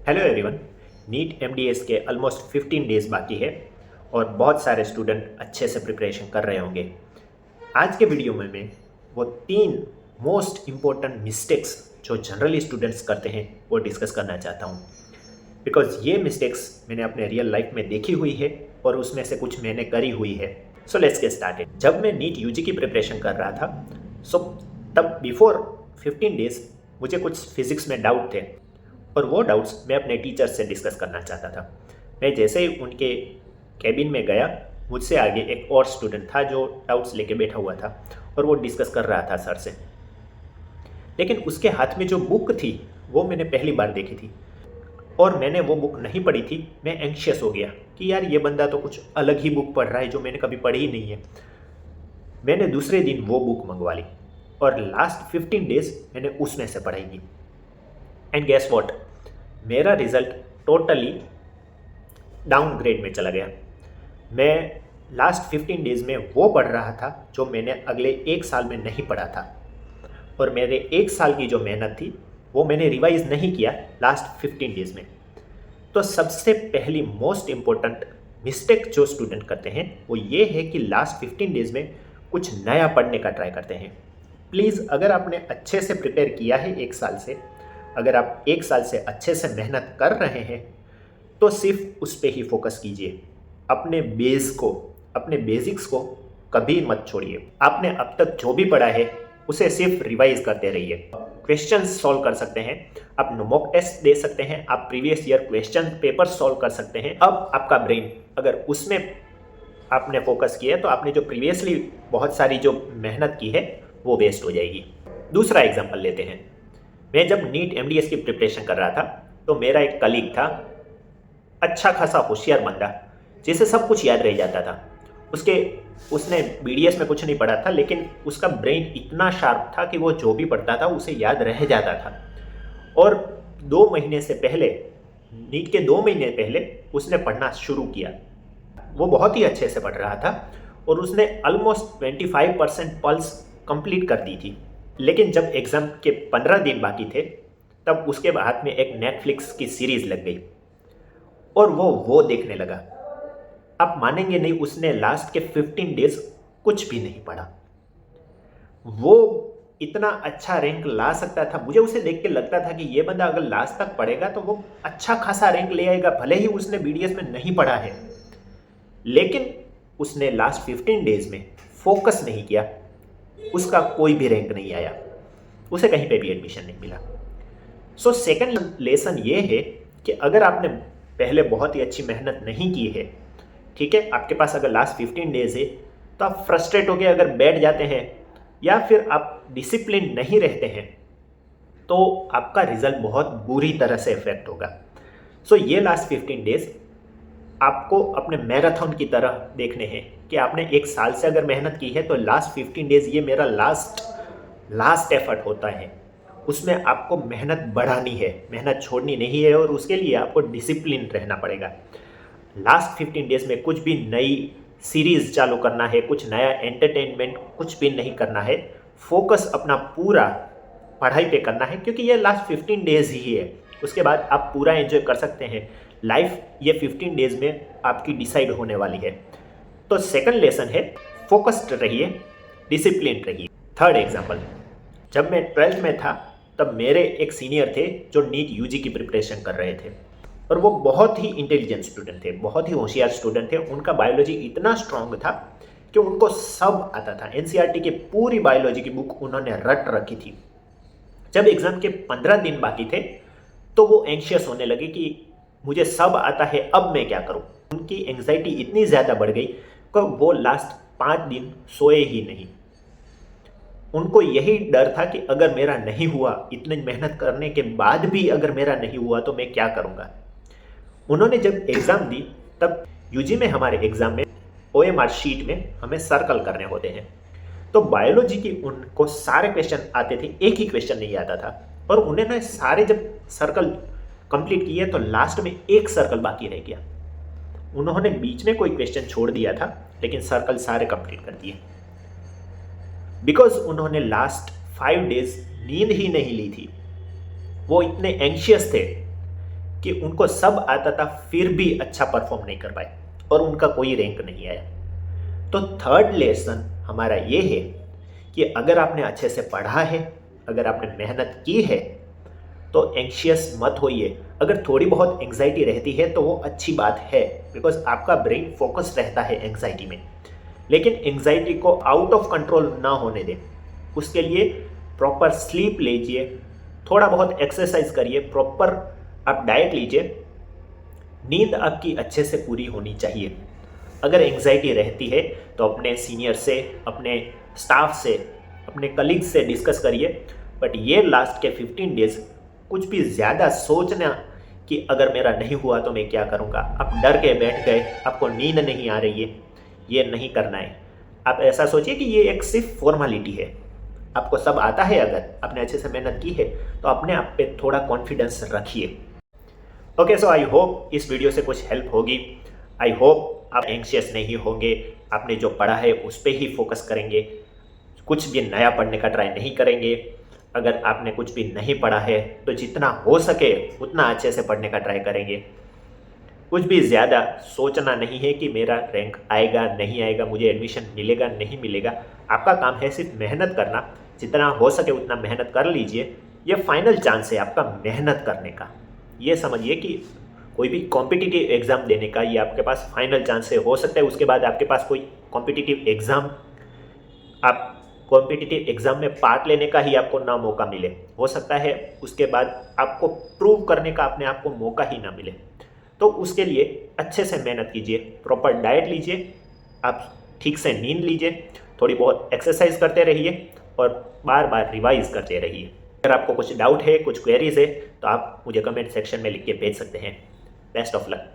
Hello everyone. NEET MDS के almost 15 days बाकी है और बहुत सारे स्टूडेंट अच्छे से प्रिपरेशन कर रहे होंगे। आज के वीडियो में मैं वो 3 मोस्ट इम्पोर्टेंट मिस्टेक्स जो जनरली स्टूडेंट्स करते हैं वो डिस्कस करना चाहता हूँ, बिकॉज ये मिस्टेक्स मैंने अपने रियल लाइफ में देखी हुई है और उसमें से कुछ मैंने करी हुई है। So let's get started. जब मैं नीट यूजी की प्रिपरेशन कर रहा था तब बिफोर 15 डेज मुझे कुछ फिजिक्स में डाउट थे और वो डाउट्स मैं अपने टीचर से डिस्कस करना चाहता था। मैं जैसे ही उनके कैबिन में गया, मुझसे आगे एक और स्टूडेंट था जो डाउट्स लेके बैठा हुआ था और वो डिस्कस कर रहा था सर से। लेकिन उसके हाथ में जो बुक थी वो मैंने पहली बार देखी थी और मैंने वो बुक नहीं पढ़ी थी। मैं एंग्शियस हो गया कि यार ये बंदा तो कुछ अलग ही बुक पढ़ रहा है जो मैंने कभी पढ़ी ही नहीं है। मैंने दूसरे दिन वो बुक मंगवा ली और लास्ट 15 डेज मैंने उसमें से पढ़ाई की। एंड गेस व्हाट, मेरा रिजल्ट टोटली डाउनग्रेड में चला गया। मैं लास्ट 15 डेज में वो पढ़ रहा था जो मैंने अगले 1 साल में नहीं पढ़ा था और मेरे 1 साल की जो मेहनत थी वो मैंने रिवाइज नहीं किया लास्ट 15 डेज में। तो सबसे पहली मोस्ट इम्पोर्टेंट मिस्टेक जो स्टूडेंट करते हैं वो ये है कि लास्ट 15 डेज में कुछ नया पढ़ने का ट्राई करते हैं। प्लीज़, अगर आपने अच्छे से प्रिपेयर किया है 1 साल से, अगर आप 1 साल से अच्छे से मेहनत कर रहे हैं तो सिर्फ उस पर ही फोकस कीजिए। अपने बेस को, अपने बेसिक्स को कभी मत छोड़िए। आपने अब तक जो भी पढ़ा है उसे सिर्फ रिवाइज करते रहिए। क्वेश्चंस सॉल्व कर सकते हैं, आप मॉक टेस्ट दे सकते हैं, आप previous year question paper solve कर सकते हैं। अब आपका ब्रेन अगर उसमें आपने फोकस किया है तो आपने जो प्रीवियसली बहुत सारी जो मेहनत की है वो वेस्ट हो जाएगी। दूसरा एग्जाम्पल लेते हैं। मैं जब नीट एमडीएस की प्रिपरेशन कर रहा था तो मेरा एक कलीग था, अच्छा खासा होशियार बंदा जिसे सब कुछ याद रह जाता था। उसने बीडीएस में कुछ नहीं पढ़ा था, लेकिन उसका ब्रेन इतना शार्प था कि वो जो भी पढ़ता था उसे याद रह जाता था। और 2 महीने से पहले, नीट के 2 महीने पहले उसने पढ़ना शुरू किया। वो बहुत ही अच्छे से पढ़ रहा था और उसने ऑलमोस्ट 25% पल्स कंप्लीट कर दी थी। लेकिन जब एग्ज़ाम के 15 दिन बाकी थे तब उसके हाथ में एक नेटफ्लिक्स की सीरीज़ लग गई और वो देखने लगा। आप मानेंगे नहीं, उसने लास्ट के 15 डेज कुछ भी नहीं पढ़ा। वो इतना अच्छा रैंक ला सकता था, मुझे उसे देख के लगता था कि ये बंदा अगर लास्ट तक पढ़ेगा तो वो अच्छा खासा रैंक ले आएगा, भले ही उसने बीडीएस में नहीं पढ़ा है। लेकिन उसने लास्ट 15 डेज में फोकस नहीं किया, उसका कोई भी रैंक नहीं आया, उसे कहीं पे भी एडमिशन नहीं मिला। सो सेकंड लेसन ये है कि अगर आपने पहले बहुत ही अच्छी मेहनत नहीं की है, ठीक है, आपके पास अगर लास्ट 15 डेज है तो आप फ्रस्ट्रेट होकर अगर बैठ जाते हैं या फिर आप डिसिप्लिन नहीं रहते हैं तो आपका रिजल्ट बहुत बुरी तरह से इफेक्ट होगा। सो ये लास्ट 15 डेज आपको अपने मैराथन की तरह देखने हैं कि आपने 1 साल से अगर मेहनत की है तो लास्ट 15 डेज ये मेरा लास्ट एफर्ट होता है। उसमें आपको मेहनत बढ़ानी है, मेहनत छोड़नी नहीं है और उसके लिए आपको डिसिप्लिन रहना पड़ेगा। लास्ट 15 डेज में कुछ भी नई सीरीज़ चालू करना है, कुछ नया एंटरटेनमेंट कुछ भी नहीं करना है। फोकस अपना पूरा पढ़ाई पे करना है, क्योंकि ये लास्ट 15 डेज ही है। उसके बाद आप पूरा एंजॉय कर सकते हैं। लाइफ ये 15 डेज में आपकी डिसाइड होने वाली है। तो सेकंड लेसन है, फोकस्ड रहिए, डिसिप्लिन रहिए। थर्ड एग्जाम्पल, जब मैं 12th में था तब मेरे एक सीनियर थे जो नीट यूजी की प्रिपरेशन कर रहे थे और वो बहुत ही इंटेलिजेंट स्टूडेंट थे, बहुत ही होशियार स्टूडेंट थे। उनका बायोलॉजी इतना स्ट्रांग था कि उनको सब आता था। एनसीईआरटी की पूरी बायोलॉजी की बुक उन्होंने रट रखी थी। जब एग्जाम के 15 दिन बाकी थे तो वो एंशियस होने लगे कि मुझे सब आता है, अब मैं क्या करूं। उनकी एंग्जाइटी इतनी ज़्यादा बढ़ गई कि वो लास्ट 5 दिन सोए ही नहीं। उनको यही डर था कि अगर मेरा नहीं हुआ, इतनी मेहनत करने के बाद भी अगर मेरा नहीं हुआ तो मैं क्या करूंगा। उन्होंने जब एग्ज़ाम दी तब यूजी में हमारे एग्ज़ाम में ओएमआर शीट में हमें सर्कल करने होते हैं। तो बायोलॉजी की उनको सारे क्वेश्चन आते थे, एक ही क्वेश्चन नहीं आता था। और उन्होंने सारे जब सर्कल कंप्लीट किए तो लास्ट में एक सर्कल बाकी रह गया। उन्होंने बीच में कोई क्वेश्चन छोड़ दिया था लेकिन सर्कल सारे कंप्लीट कर दिए, बिकॉज उन्होंने लास्ट 5 डेज नींद ही नहीं ली थी। वो इतने एंशियस थे कि उनको सब आता था फिर भी अच्छा परफॉर्म नहीं कर पाए और उनका कोई रैंक नहीं आया। तो थर्ड लेसन हमारा ये है कि अगर आपने अच्छे से पढ़ा है, अगर आपने मेहनत की है, तो एंग्शियस मत होइए। अगर थोड़ी बहुत एंग्जाइटी रहती है तो वो अच्छी बात है, बिकॉज आपका ब्रेन फोकस रहता है एंग्जाइटी में। लेकिन एंग्जाइटी को आउट ऑफ कंट्रोल ना होने दें। उसके लिए प्रॉपर स्लीप लीजिए, थोड़ा बहुत एक्सरसाइज करिए, प्रॉपर आप डाइट लीजिए, नींद आपकी अच्छे से पूरी होनी चाहिए। अगर एंग्जाइटी रहती है तो अपने सीनियर से, अपने स्टाफ से, अपने कलीग्स से डिस्कस करिए। बट ये लास्ट के 15 डेज कुछ भी ज़्यादा सोचना कि अगर मेरा नहीं हुआ तो मैं क्या करूँगा, आप डर के बैठ गए, आपको नींद नहीं आ रही है, ये नहीं करना है। आप ऐसा सोचिए कि ये एक सिर्फ फॉर्मेलिटी है, आपको सब आता है। अगर आपने अच्छे से मेहनत की है तो अपने आप पे थोड़ा कॉन्फिडेंस रखिए। ओके, सो आई होप इस वीडियो से कुछ हेल्प होगी। आई होप आप एंग्शियस नहीं होंगे, आपने जो पढ़ा है उस पर ही फोकस करेंगे, कुछ भी नया पढ़ने का ट्राई नहीं करेंगे। अगर आपने कुछ भी नहीं पढ़ा है तो जितना हो सके उतना अच्छे से पढ़ने का ट्राई करेंगे। कुछ भी ज़्यादा सोचना नहीं है कि मेरा रैंक आएगा नहीं आएगा, मुझे एडमिशन मिलेगा नहीं मिलेगा। आपका काम है सिर्फ मेहनत करना, जितना हो सके उतना मेहनत कर लीजिए। ये फाइनल चांस है आपका मेहनत करने का। ये समझिए कि कोई भी कॉम्पिटिटिव एग्ज़ाम देने का ये आपके पास फाइनल चांस है। हो सकता है उसके बाद आपके पास कोई कॉम्पिटिटिव एग्ज़ाम, आप कॉम्पिटिटिव एग्ज़ाम में पार्ट लेने का ही आपको ना मौका मिले। हो सकता है उसके बाद आपको प्रूव करने का अपने आप को मौका ही ना मिले। तो उसके लिए अच्छे से मेहनत कीजिए, प्रॉपर डाइट लीजिए, आप ठीक से नींद लीजिए, थोड़ी बहुत एक्सरसाइज करते रहिए और बार बार रिवाइज करते रहिए। अगर आपको कुछ डाउट है, कुछ क्वेरीज है, तो आप मुझे कमेंट सेक्शन में लिख के भेज सकते हैं। Best of luck.